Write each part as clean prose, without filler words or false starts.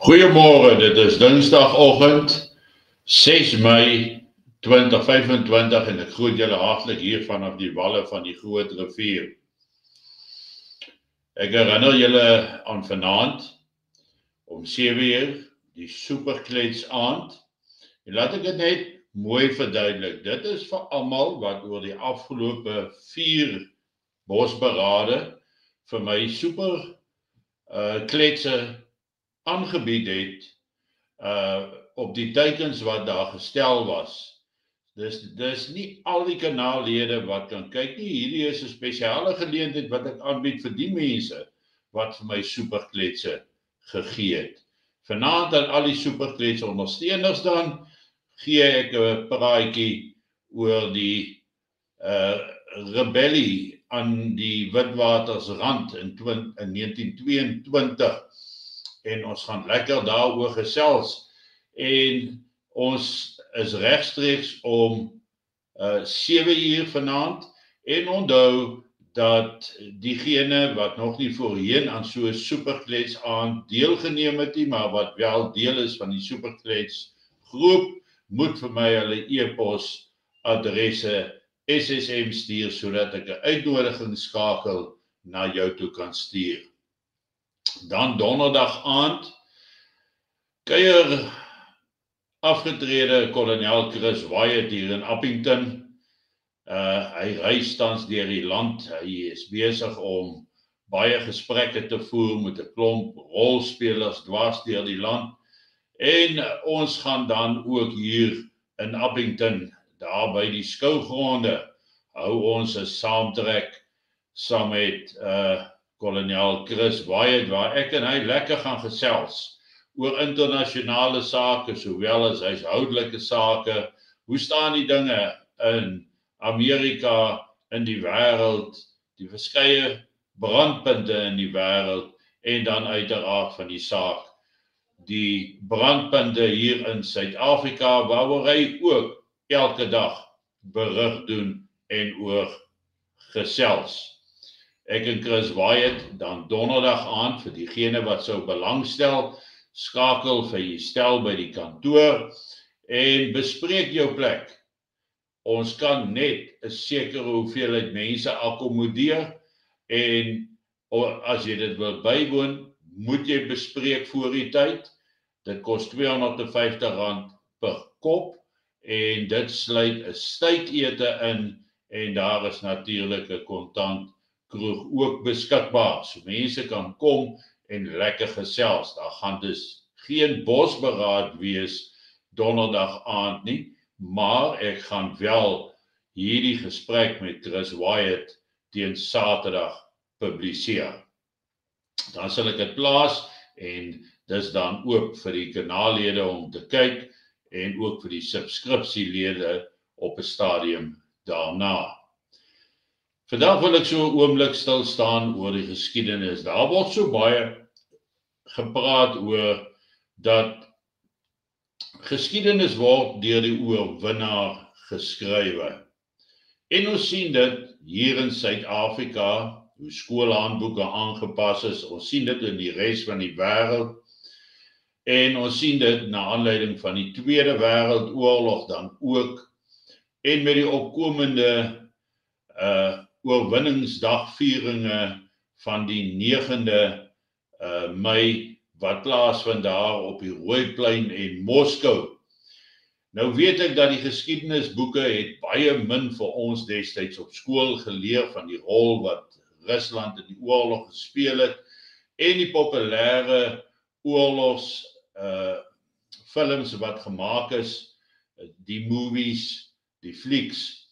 Goeiemôre, dit is Dinsdagoggend 6 Mei 2025 en ek groet julle hartlik hier vanaf die walle van die Groot Rivier. Ek herinner julle aan vanaand om 7:00 die superklets aand. En laat ek dit net mooi verduidelik. Dit is vir almal wat oor die afgelope 4 bosberade vir my super kletse aangebied het op die teikens wat daar gestel was. Dis nie al die kanallede wat kan kyk nie. Hierdie is 'n spesiale geleentheid wat ek aanbied vir die mense wat vir my superkletse gegee het. Vanaand aan al die superkletse ondersteuners dan gee ek 'n praatjie oor die rebellie aan die Witwatersrand in 1922. En ons gaan lekker daaroor gesels. En ons is regstreeks om 7:00 vanaand. En onthou dat diegene wat nog nie voorheen aan so 'n superklets aand deelgeneem het nie, maar wat wel deel is van die superklets groep, moet vir my hulle e-pos adresse SSM stuur sodat ek 'n uitnodiging skakel na jou toe kan stuur. Dan donderdag aand kuier afgetrede kolonel Chris Wyatt hier in Appington. Hy reis tans deur die land. Hy is besig om baie gesprekke te voer met 'n klomp rolspelers dwars deur die land. En ons gaan dan ook hier in Appington, daar by die skougronde, hou ons 'n saamtrek saam met kolonel Chris Wyatt, waar ek en hy lekker gaan gesels oor internasionale sake, sowel as huishoudelike sake. Hoe staan die dinge in Amerika, in die wêreld, die verskeie brandpunte in die wêreld, en dan uiteraard van die saak, die brandpunte hier in Suid-Afrika, waaroor hy ook elke dag berig doen en oor gesels. Ek en Chris Wyatt dan donderdag aand, vir diegene wat sou belangstel, skakel vir u stel by die kantoor en bespreek jou plek. Ons kan net 'n sekere hoeveelheid mense akkommodeer en as jy dit wil bywoon, moet jy bespreek voor die tyd. Dit kos R250 per kop en dit sluit 'n steekete in en daar is natuurlik 'n kontant kroeg ook beskikbaar. So mense kan kom en lekker gesels. Daar gaan dus geen bosberaad wees donderdag aand nie, maar ek gaan wel hierdie gesprek met Chris Wyatt teen Saterdag publiseer. Dan sal ek dit plaas en dis dan oop vir die kanallede om te kyk en ook vir die subskripsielede op 'n stadium daarna. Vandag wil ek so 'n oomblik stil staan oor die geskiedenis. Daar word so baie gepraat oor dat geskiedenis word deur die oorwinnaar geskrywe. En ons sien dit hier in Suid-Afrika, hoe skoolhandboeke aangepas is. Ons sien dit in die res van die wêreld. En ons sien dit na aanleiding van die Tweede Wêreldoorlog dan ook. En met die opkomende oorwinningsdagvieringe van die 9de Mei wat plaasvind daar op die Rooiplein en Moskou. Nou weet ek dat die geskiedenisboeke het baie min vir ons destyds op skool geleer van die rol wat Rusland in die oorlog gespeel het en die populêre oorlogs films wat gemaak is, die movies, die flieks,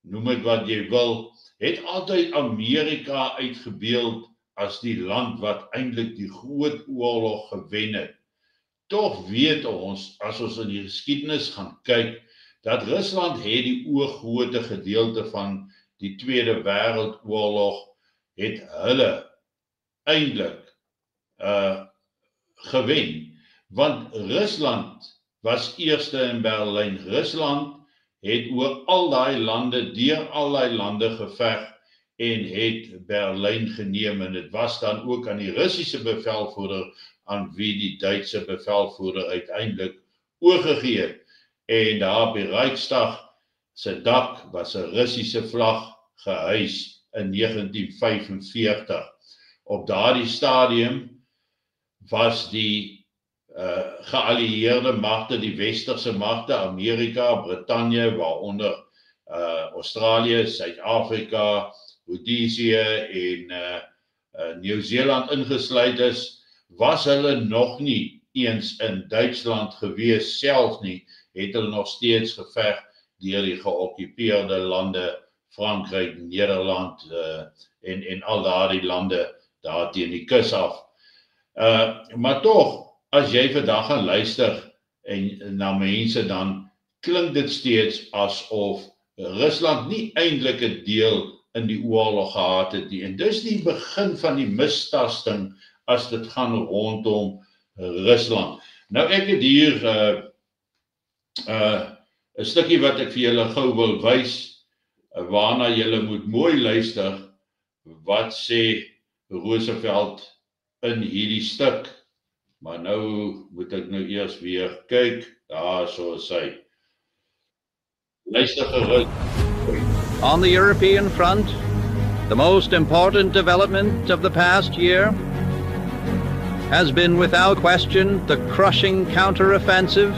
noem dit wat jy wil, het altyd Amerika uitgebeeld as die land wat eintlik die groot oorlog gewen het. Tog weet ons, as ons in die geskiedenis gaan kyk, dat Rusland het die oorgrootste gedeelte van die Tweede Wêreldoorlog het hulle eintlik gewen. Want Rusland was eerste in Berlyn. Rusland het oor al daai lande, deur al daai lande geveg en het Berlyn geneem, en dit was dan ook aan die Russiese bevelvoerder aan wie die Duitse bevelvoerder uiteindelik oorgegee het. En daar op die Reichstag se dak was 'n Russiese vlag gehuis in 1945. Op daardie stadium was die geallieerde magte, die westerse magte, Amerika, Brittanje, waaronder Australië, Suid-Afrika, Rhodesië en Nieu-Seeland ingesluit is, was hulle nog nie eens in Duitsland gewees self nie, het hulle nog steeds geveg deur die geokkupeerde lande, Frankryk, Nederland en al daardie lande daar teen die kus af. Maar tog, as jy vandag gaan luister na mense, dan klink dit steeds asof Rusland nie eintlik 'n deel in die oorlog gehad het nie. En dis die begin van die mistasting as dit gaan rondom Rusland. Nou ek het hier 'n stukkie wat ek vir julle gou wil wys, waarna julle moet mooi luister. Wat sê Roosevelt in hierdie stuk? Maar nou moet ek nou eers weer kyk. Daar so is hy. Luister gerus. On the European front, the most important development of the past year has been without question the crushing counteroffensive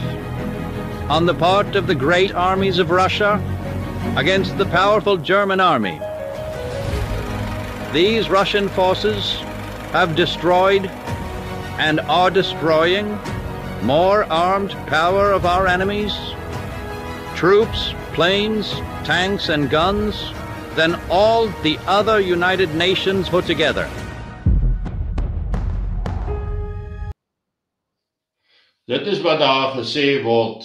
on the part of the great armies of Russia against the powerful German army. These Russian forces have destroyed and are destroying more armed power of our enemies, troops, planes, tanks and guns than all the other United Nations put together. Dit is wat daar gesê word,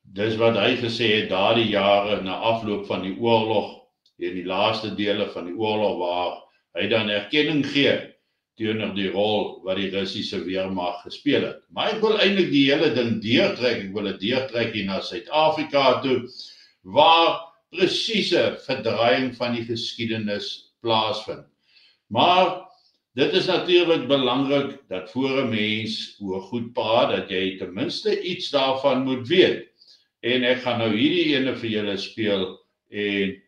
dis wat hy gesê het daardie jare na afloop van die oorlog, in die laaste dele van die oorlog, waar hy dan erkenning gee teenoor die rol wat die Russiese weermag gespeel het. Maar ek wil eintlik die hele ding deurtrek, ek wil dit deurtrek hier na Suid-Afrika toe, waar presiese verdraaiing van die geskiedenis plaasvind. Maar dit is natuurlik belangrik dat voor 'n mens oor goed praat, dat jy ten minste iets daarvan moet weet. En ek gaan nou hierdie ene vir julle speel en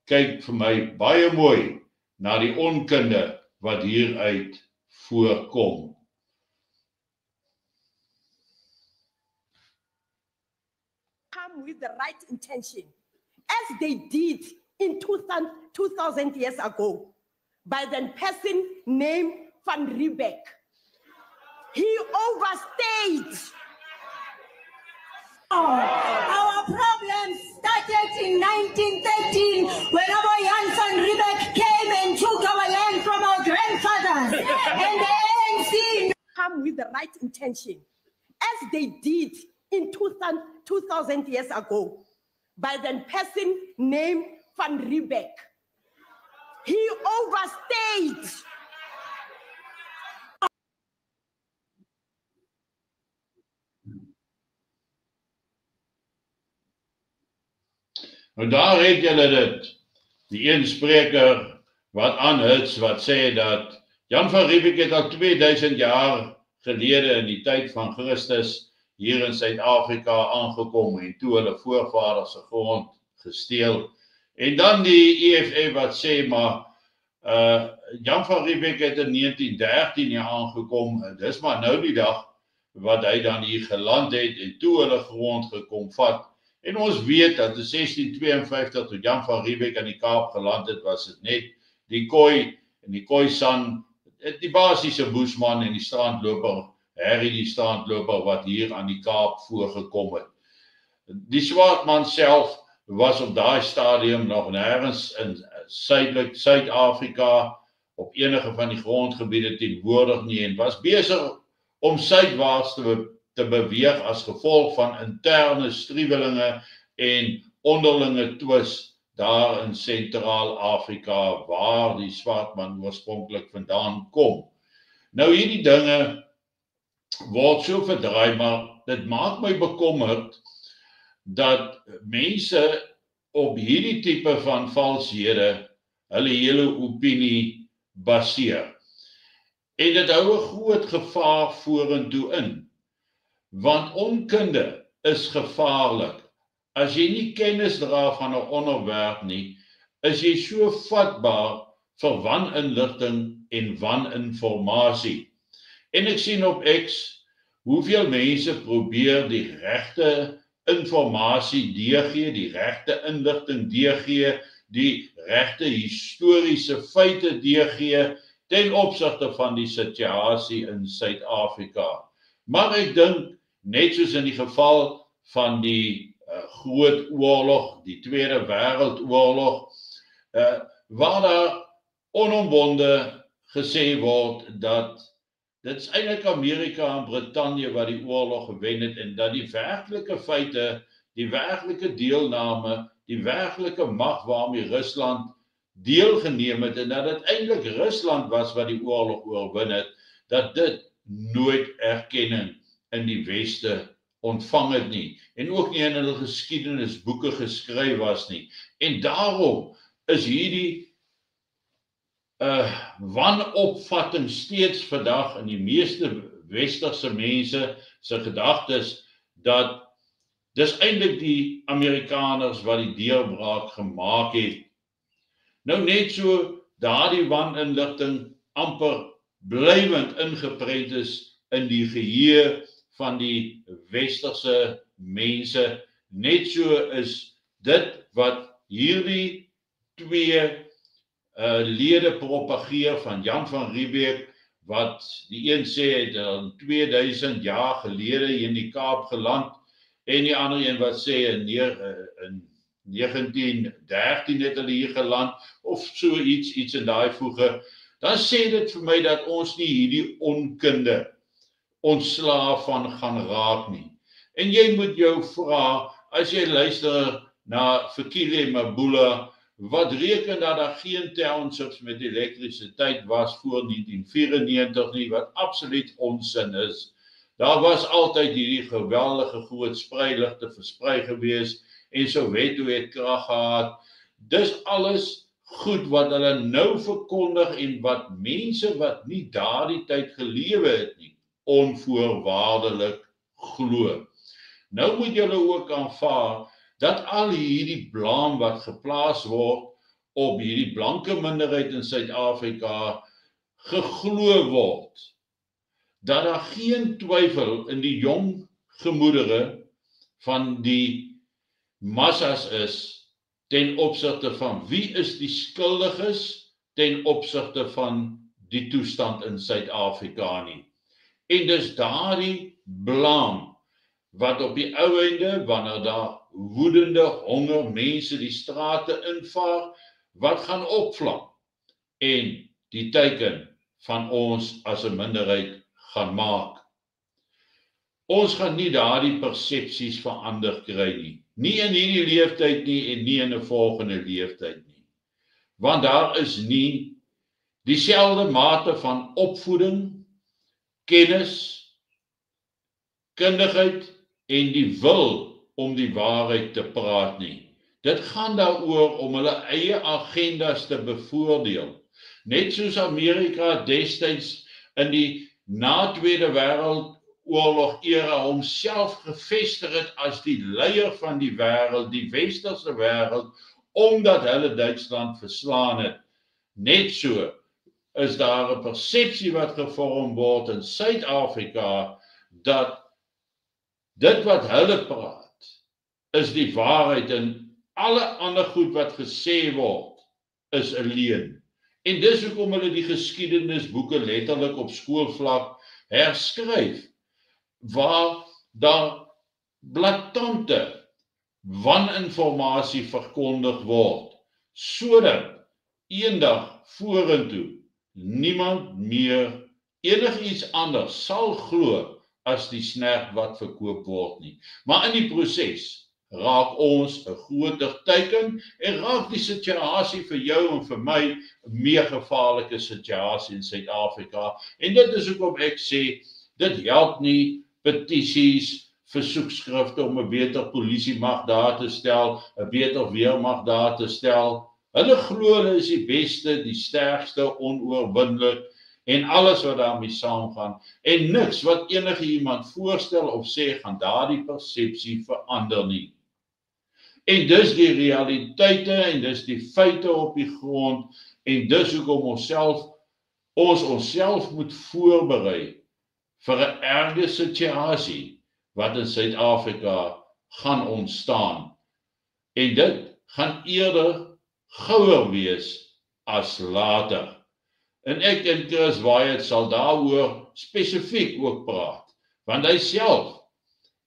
kyk vir my baie mooi na die onkunde wat hieruit voorkom. Come with the right intention, as they did in 2000 years ago, by the person named Van Riebeeck. He overstayed. Our problems started in 1913 when our Jan van Riebeeck came and took our land from our grandfathers. And the ANC come with the right intention, as they did in 2000 years ago, by the person named Van Riebeeck. He overstayed. Nou daar het julle dit, die een spreker wat aanhits, wat sê dat Jan van Riebeeck het al 2000 jaar gelede in die tyd van Christus hier in Suid-Afrika aangekom en toe hulle voorvaders se grond gesteel. En dan die EFF wat sê maar Jan van Riebeeck het in 1913 hier aangekom, en dis maar nou die dag wat hy dan hier geland het en toe hulle grond gekom vat. En ons weet dat in 1652 toe Jan van Riebeeck aan die Kaap geland het, was dit net die Khoi en die Khoisan, die basiese boesman en die strandloper, Harry die strandloper wat hier aan die Kaap voorgekom het. Die swart man self was op daai stadium nog nêrens in Suid-Afrika op enige van die grondgebiede teenwoordig nie en was besig om suidwaarts te beweeg as gevolg van interne striwelinge en onderlinge twis daar in Sentraal-Afrika waar die swart man oorspronklik vandaan kom. Nou hierdie dinge word so verdraai, maar dit maak my bekommerd dat mense op hierdie tipe van valshede hulle hele opinie baseer. En dit hou 'n groot gevaar vorentoe in, want onkunde is gevaarlik. As jy nie kennis dra van 'n onderwerp nie, is jy so vatbaar vir waninligting en waninformasie. En ek sien op X hoeveel mense probeer die regte informasie deurgee, die regte inligting deurgee, die regte historiese feite deurgee ten opsigte van die situasie in Suid-Afrika. Maar ek dink, net soos in die geval van die groot oorlog, die Tweede Wêreldoorlog, waar daar onomwonde gesê word dat dit is eintlik Amerika en Brittanje wat die oorlog gewen het en dat die werklike feite, die werklike deelname, die werklike mag waarmee Rusland deelgeneem het en dat dit eintlik Rusland was wat die oorlog oorwin het, dat dit nooit erkenning in die Weste ontvang het nie en ook nie in hulle geskiedenisboeke geskryf was nie. En daarom is hierdie wanopvatting steeds vandag in die meeste westerse mense se gedagtes dat dis eintlik die Amerikaners wat die deurbraak gemaak het. Nou net so daardie waninligting amper blywend ingeprent is in die geheue van die westerse mense. Net so is dit wat hierdie twee lede propageer van Jan van Riebeeck, wat die een sê het 2000 jaar gelede hier in die Kaap geland, en die ander een wat sê in 1913 het hulle hier geland, of so iets in daai voege, dan sê dit vir my dat ons nie hierdie onkunde ontslaaf van gaan raak nie. En jy moet jou vra, as jy luister na Fikile Mabula, wat reken dat daar geen townships met elektrisiteit was voor 1994 nie, wat absoluut onsin is. Daar was altyd hierdie geweldige groot spreiligte versprei gewees, en Soweto het krag gehad. Dis alles goed wat hulle nou verkondig en wat mense wat nie daardie tyd gelewe het nie, onvoorwaardelik glo. Nou moet julle ook aanvaar dat al hierdie blaam wat geplaas word op hierdie blanke minderheid in Suid-Afrika geglo word, dat daar geen twyfel in die jong gemoedere van die massas is ten opsigte van wie is die skuldiges ten opsigte van die toestand in Suid-Afrika nie. En dis daardie blaam wat op die ou einde, wanneer daar woedende honger mense die strate invaar, wat gaan opvlam en die teiken van ons as 'n minderheid gaan maak. Ons gaan nie daardie persepsies verander kry nie. Nie in hierdie leeftyd nie en nie in 'n volgende leeftyd nie. Want daar is nie dieselfde mate van opvoeding, kennis, kundigheid en die wil om die waarheid te praat nie. Dit gaan daaroor om hulle eie agendas te bevoordeel. Net soos Amerika destyds in die na Tweede Wêreldoorlog era homself gevestig het as die leier van die wêreld, die westerse wêreld, omdat hulle Duitsland verslaan het. Net so is daar 'n persepsie wat gevorm word in Suid-Afrika dat dit wat hulle praat is die waarheid en alle ander goed wat gesê word is 'n leuen. En dis hoekom hulle die geskiedenisboeke letterlik op skoolvlak herskryf, waar daar blaatante waninformasie verkondig word, sodat eendag vorentoe niemand meer enigiets anders sal glo as die snert wat verkoop word nie. Maar in die proses raak ons 'n groter teiken en raak die situasie vir jou en vir my 'n meer gevaarlike situasie in Suid-Afrika. En dit is hoekom ek sê, dit help nie petisies, versoekskrifte om 'n beter polisiemag daar te stel, 'n beter weermag daar te stel. Hulle glo hulle is die beste, die sterkste, onoorwinnelik. en alles wat daarmee saamgaan, en niks wat enige iemand voorstel of sê gaan daardie persepsie verander nie. En dis die realiteite en dis die feite op die grond en dis hoekom ons onsself moet voorberei vir 'n erge situasie wat in Suid-Afrika gaan ontstaan. En dit gaan eerder gouer wees as later. En ek en Chris Wyatt sal daaroor spesifiek ook praat, want hy self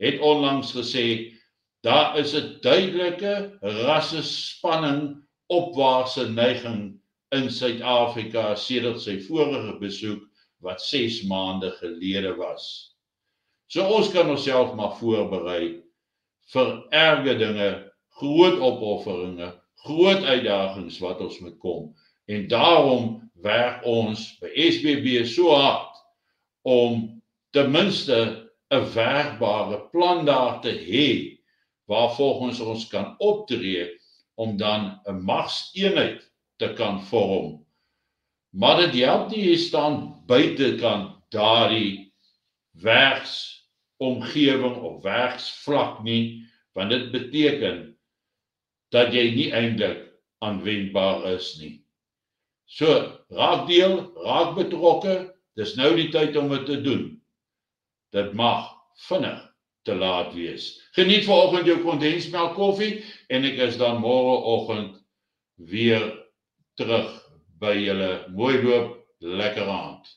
het onlangs gesê, daar is 'n duidelike rassespanning opwaartse neiging in Suid-Afrika sedert sy vorige besoek wat 6 maande gelede was. So ons kan onsself maar voorberei vir erge dinge, groot opofferinge, groot uitdagings wat ons moet kom. En daarom werk ons by SBB so hard om ten minste 'n werkbare plan daar te hê waar volgens ons kan optree om dan 'n magseenheid te kan vorm. Maar dit help nie jy staan buitekant daardie werksomgewing of werksvlak nie, want dit beteken dat jy nie eintlik aanwendbaar is nie. So, raak deel, raak betrokke, dis nou die tyd om dit te doen. Dit mag vinnig te laat wees. Geniet vanoggend jou kondensmelk koffie en ek is dan môreoggend weer terug by julle. Mooi loop, lekker aand.